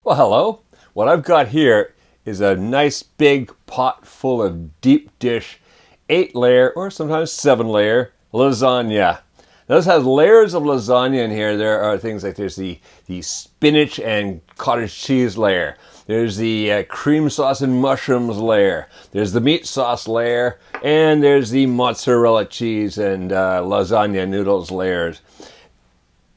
Well, hello. What I've got here is a nice big pot full of deep dish 8-layer or sometimes 7-layer lasagna. Now, this has layers of lasagna in here. There are things like there's the spinach and cottage cheese layer. There's the cream sauce and mushrooms layer. There's the meat sauce layer. And there's the mozzarella cheese and lasagna noodles layers.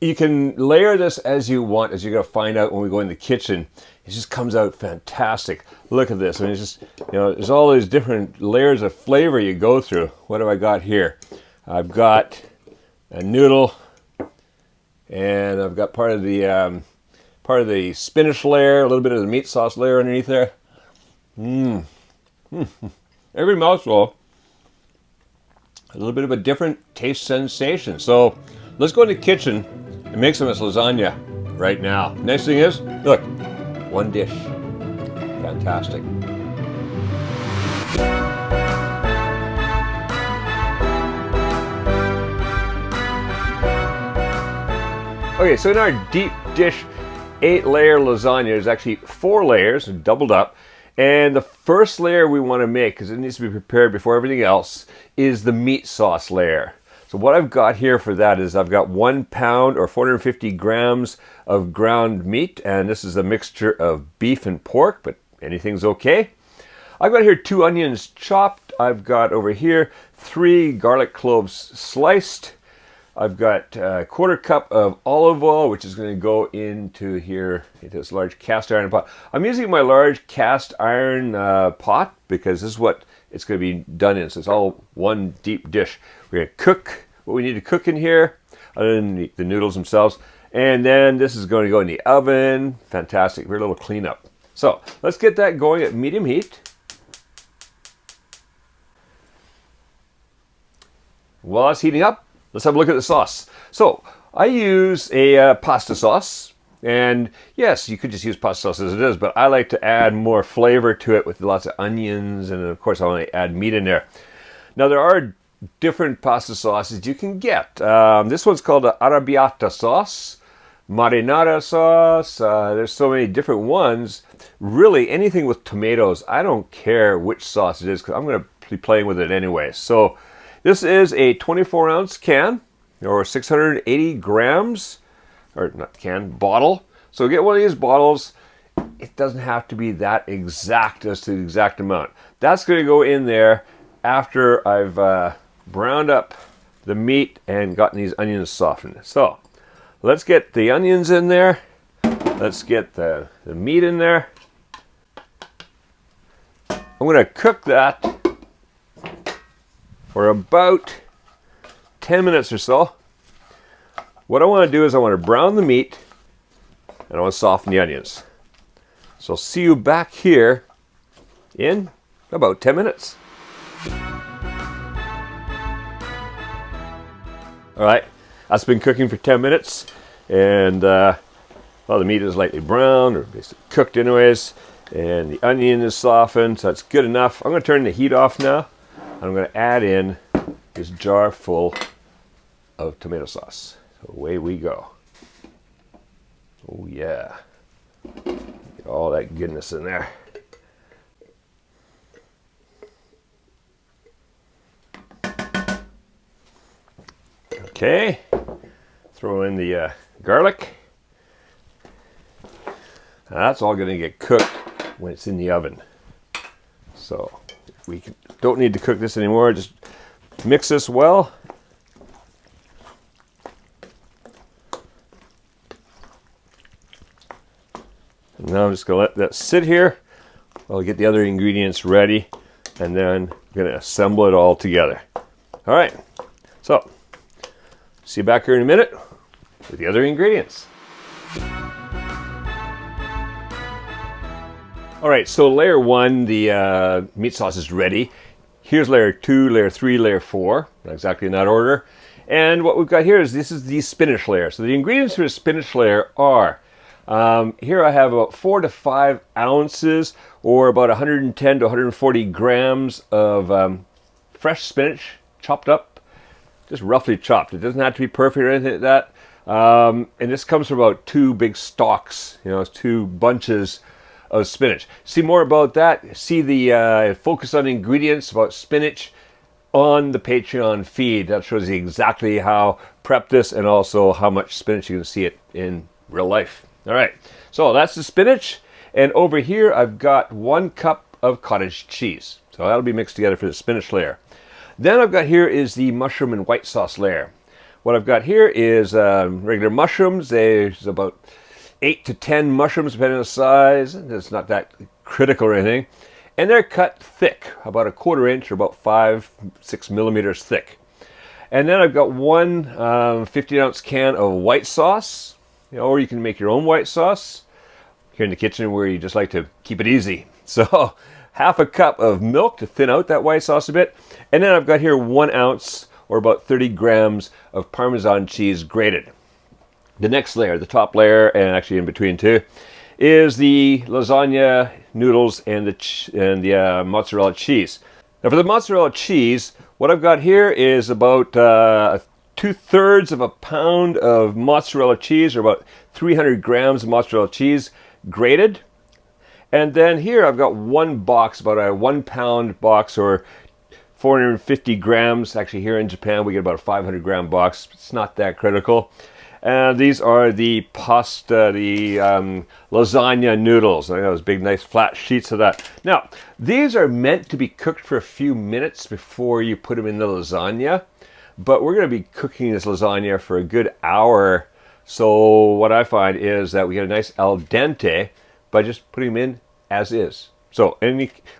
You can layer this as you want, as you're going to find out when we go in the kitchen. It just comes out fantastic. Look at this. I mean, it's just, there's all these different layers of flavor you go through. What have I got here? I've got a noodle, and I've got part of the spinach layer, a little bit of the meat sauce layer underneath there. Every mouthful, a little bit of a different taste sensation. So let's go in the kitchen and make some of this lasagna right now. Next thing is, look, one dish. Fantastic. Okay, so in our deep dish 8-layer lasagna, there's actually 4 layers, doubled up. And the first layer we want to make, because it needs to be prepared before everything else, is the meat sauce layer. So what I've got here for that is I've got 1 pound or 450 grams of ground meat, and this is a mixture of beef and pork, but anything's okay. I've got here 2 onions chopped. I've got over here 3 garlic cloves sliced. I've got a 1/4 cup of olive oil, which is going to go into here, into this large cast iron pot. I'm using my large cast iron pot because this is what it's going to be done in. So it's all one deep dish. We're going to cook what we need to cook in here, other than the noodles themselves. And then this is going to go in the oven. Fantastic. We're a little cleanup. So let's get that going at medium heat. While it's heating up, let's have a look at the sauce. So I use a pasta sauce. And yes, you could just use pasta sauce as it is, but I like to add more flavor to it with lots of onions, and of course I want to add meat in there. Now there are different pasta sauces you can get. This one's called the arrabbiata sauce, marinara sauce. There's so many different ones. Really, anything with tomatoes, I don't care which sauce it is, because I'm going to be playing with it anyway. So this is a 24-ounce can, or 680 grams. Or not can, bottle. So get one of these bottles. It doesn't have to be that exact as to the exact amount. That's going to go in there after I've browned up the meat and gotten these onions softened. So let's get the onions in there. Let's get the meat in there. I'm going to cook that for about 10 minutes or so. What I want to do is I want to brown the meat and I want to soften the onions. So I'll see you back here in about 10 minutes. All right, that's been cooking for 10 minutes, and well, the meat is lightly browned, or basically cooked anyways, and the onion is softened, so that's good enough. I'm going to turn the heat off now. I'm going to add in this jar full of tomato sauce. So away we go. Oh yeah. Get all that goodness in there. Okay. Throw in the garlic. That's all going to get cooked when it's in the oven. So we don't need to cook this anymore. Just mix this well. Now I'm just going to let that sit here while I get the other ingredients ready, and then I'm going to assemble it all together. All right, so see you back here in a minute with the other ingredients. All right, so layer 1, the meat sauce is ready. Here's layer 2, layer 3, layer 4, not exactly in that order. And what we've got here is this is the spinach layer. So the ingredients for the spinach layer are here I have about 4 to 5 ounces, or about 110 to 140 grams of fresh spinach, chopped up, just roughly chopped. It doesn't have to be perfect or anything like that. And this comes from about 2 big stalks, 2 bunches of spinach. See more about that, see the focus on ingredients about spinach on the Patreon feed. That shows you exactly how prep this and also how much spinach you can see it in real life. All right, so that's the spinach. And over here, I've got 1 cup of cottage cheese. So that'll be mixed together for the spinach layer. Then I've got here is the mushroom and white sauce layer. What I've got here is regular mushrooms. There's about 8 to 10 mushrooms, depending on the size. It's not that critical or anything. And they're cut thick, about 1/4 inch or about 5-6 millimeters thick. And then I've got 1 15-ounce can of white sauce, or you can make your own white sauce here in the kitchen where you just like to keep it easy. So 1/2 cup of milk to thin out that white sauce a bit. And then I've got here 1 ounce or about 30 grams of Parmesan cheese grated. The next layer, the top layer, and actually in between too, is the lasagna noodles and the mozzarella cheese. Now for the mozzarella cheese, what I've got here is about 2/3 of a pound of mozzarella cheese, or about 300 grams of mozzarella cheese grated. And then here I've got 1 box, about a 1 pound box, or 450 grams. Actually, here in Japan, we get about a 500 gram box. It's not that critical. And these are the pasta, the lasagna noodles. I got those big, nice, flat sheets of that. Now, these are meant to be cooked for a few minutes before you put them in the lasagna. But we're going to be cooking this lasagna for a good hour. So what I find is that we get a nice al dente by just putting them in as is. So,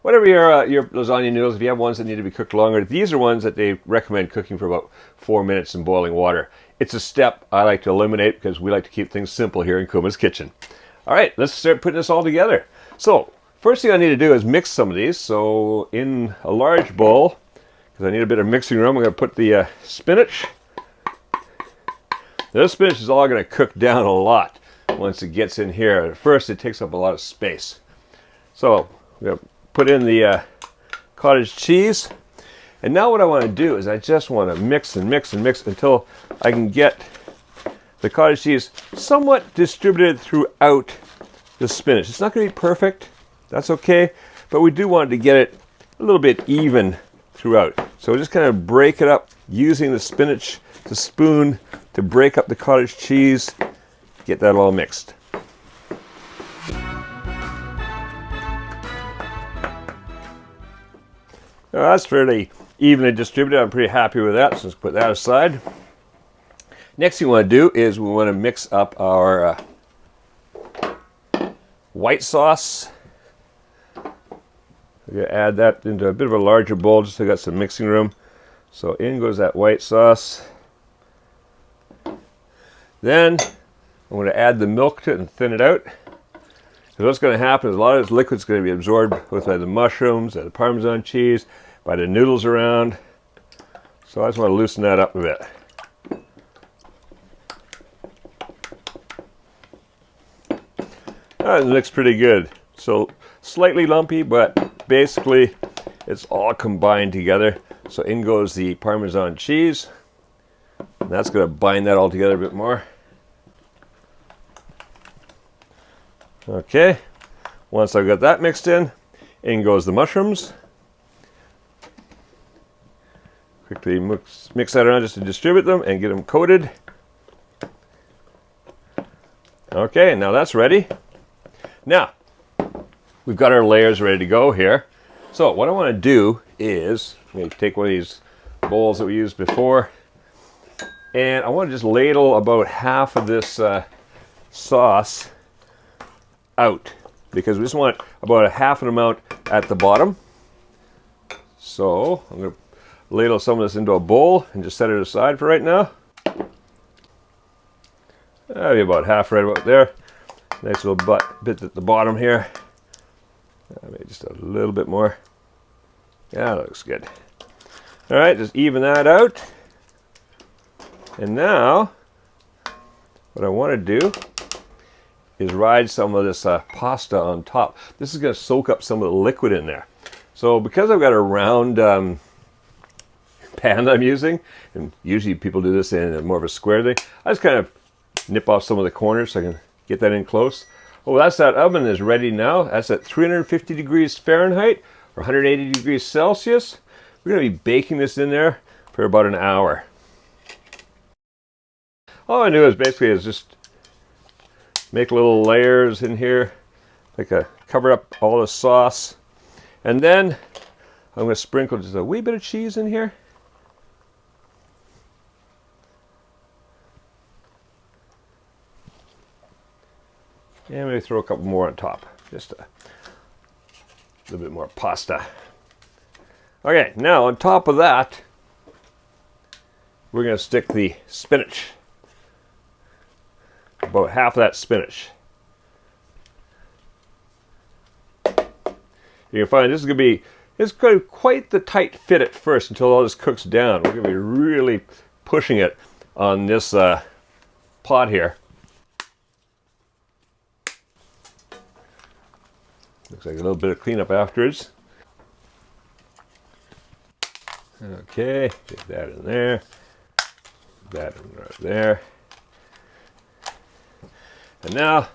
whatever your lasagna noodles, if you have ones that need to be cooked longer, these are ones that they recommend cooking for about 4 minutes in boiling water. It's a step I like to eliminate because we like to keep things simple here in Kuma's Kitchen. All right, let's start putting this all together. So, first thing I need to do is mix some of these. So, in a large bowl, because I need a bit of mixing room, I'm going to put the spinach. This spinach is all going to cook down a lot once it gets in here. At first, it takes up a lot of space. So we're going to put in the cottage cheese. And now what I want to do is I just want to mix and mix and mix until I can get the cottage cheese somewhat distributed throughout the spinach. It's not going to be perfect. That's okay. But we do want to get it a little bit even throughout. So we'll just kind of break it up using the spinach, the spoon, to break up the cottage cheese, get that all mixed. Now that's fairly evenly distributed. I'm pretty happy with that, so let's put that aside. Next thing we want to do is we want to mix up our white sauce. We're going to add that into a bit of a larger bowl just so I got some mixing room. So in goes that white sauce. Then I'm going to add the milk to it and thin it out. So what's going to happen is a lot of this liquid is going to be absorbed both by the mushrooms, by the Parmesan cheese, by the noodles around. So I just want to loosen that up a bit. That looks pretty good. So slightly lumpy, but basically it's all combined together. So in goes the Parmesan cheese. And that's going to bind that all together a bit more. Okay, once I've got that mixed in goes the mushrooms. Quickly mix that around just to distribute them and get them coated. Okay, now that's ready. Now, we've got our layers ready to go here. So what I want to do is, take one of these bowls that we used before, and I want to just ladle about half of this sauce out, because we just want about a half an amount at the bottom. So I'm going to ladle some of this into a bowl and just set it aside for right now. That'll be about half right about there. Nice little bit at the bottom here. Maybe just a little bit more. Yeah, that looks good. All right, just even that out. And now what I want to do is ride some of this pasta on top. This is going to soak up some of the liquid in there. So because I've got a round pan that I'm using, and usually people do this in more of a square thing, I just kind of nip off some of the corners so I can get that in close. Oh, that oven is ready now. That's at 350 degrees Fahrenheit or 180 degrees Celsius. We're going to be baking this in there for about an hour. All I do is basically just make little layers in here, cover up all the sauce, and then I'm going to sprinkle just a wee bit of cheese in here. And maybe throw a couple more on top, just a little bit more pasta. Okay, now on top of that, we're going to stick the spinach. About half of that spinach. You can find this is going to be, it's going to be quite the tight fit at first until all this cooks down. We're going to be really pushing it on this pot here. Looks like a little bit of cleanup afterwards. Okay, get that in there. That in right there. And now, I'm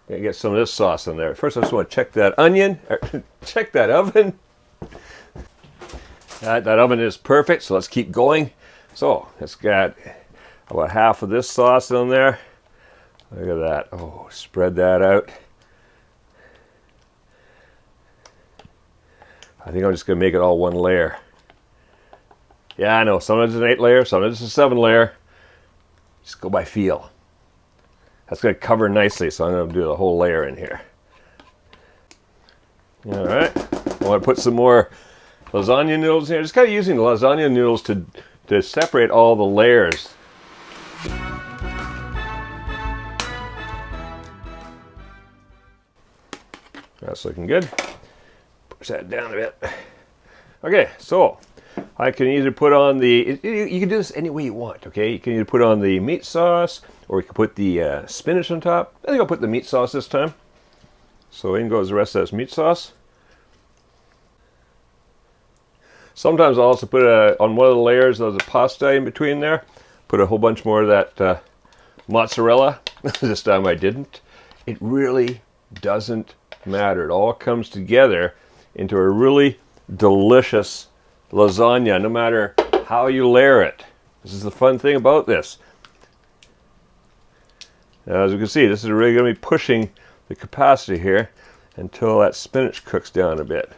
going to get some of this sauce in there. First, I just want to check that onion, check that oven. That oven is perfect, so let's keep going. So, it's got about half of this sauce in there. Look at that. Oh, spread that out. I think I'm just going to make it all one layer. Yeah, I know. Sometimes it's an 8 layer, sometimes it's a 7 layer. Just go by feel. That's going to cover nicely, so I'm going to do the whole layer in here. All right. I want to put some more lasagna noodles in here. Just kind of using the lasagna noodles to separate all the layers. That's looking good. Push that down a bit. Okay, so I can either put on the, you can do this any way you want, okay? You can either put on the meat sauce, or you can put the spinach on top. I think I'll put the meat sauce this time. So in goes the rest of this meat sauce. Sometimes I'll also put on one of the layers of the pasta in between there, put a whole bunch more of that mozzarella. This time I didn't. It really doesn't matter. It all comes together into a really delicious lasagna, no matter how you layer it. This is the fun thing about this. Now, as you can see, this is really going to be pushing the capacity here until that spinach cooks down a bit.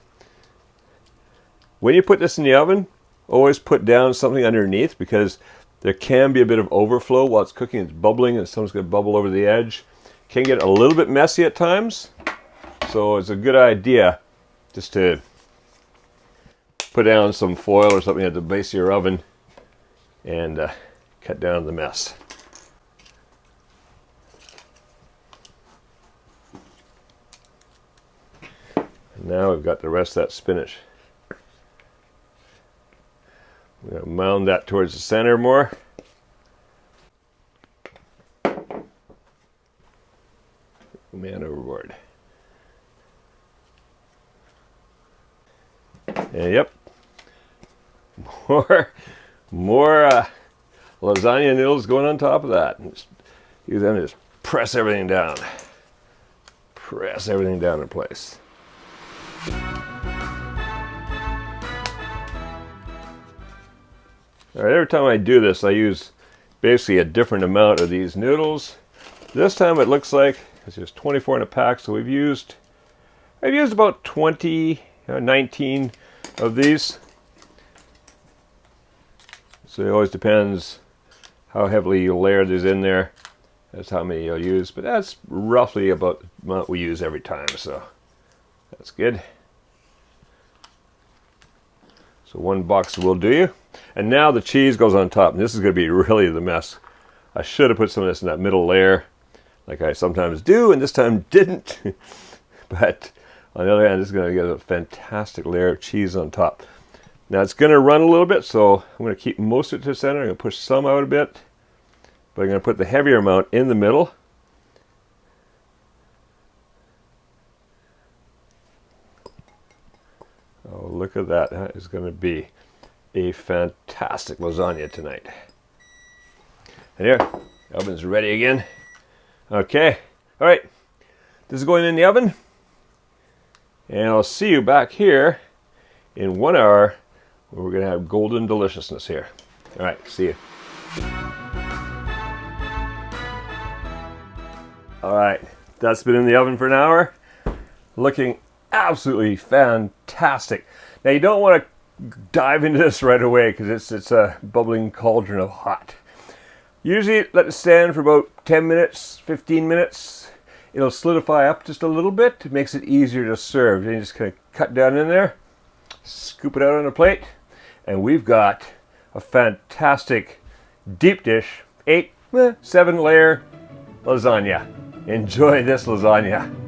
When you put this in the oven, always put down something underneath, because there can be a bit of overflow while it's cooking. It's bubbling and something's going to bubble over the edge. Can get a little bit messy at times, so it's a good idea just to put down some foil or something at the base of your oven and cut down the mess. And now we've got the rest of that spinach. We're going to mound that towards the center more. Man overboard. And yep, more lasagna noodles going on top of that. And just use them to just press everything down. Press everything down in place. All right, every time I do this, I use basically a different amount of these noodles. This time it looks like it's just 24 in a pack, so I've used about 20, 19 of these. So it always depends how heavily you layer these in there. That's how many you'll use, but that's roughly about the amount we use every time, so that's good. So one box will do you. And now the cheese goes on top, and this is going to be really the mess. I should have put some of this in that middle layer, like I sometimes do, and this time didn't. But on the other hand, this is going to get a fantastic layer of cheese on top. Now it's going to run a little bit, so I'm going to keep most of it to the center. I'm going to push some out a bit, but I'm going to put the heavier amount in the middle. Oh, look at that. That is going to be a fantastic lasagna tonight. And here, Oven's ready again. Okay. All right. This is going in the oven. And I'll see you back here in 1 hour where we're going to have golden deliciousness here. All right. See you. All right. That's been in the oven for an hour. Looking absolutely fantastic. Now you don't want to dive into this right away because it's a bubbling cauldron of hot. Usually let it stand for about 10 minutes, 15 minutes. It'll solidify up just a little bit. It makes it easier to serve. Then you just kind of cut down in there, scoop it out on a plate, and we've got a fantastic deep dish 7 layer lasagna. Enjoy this lasagna.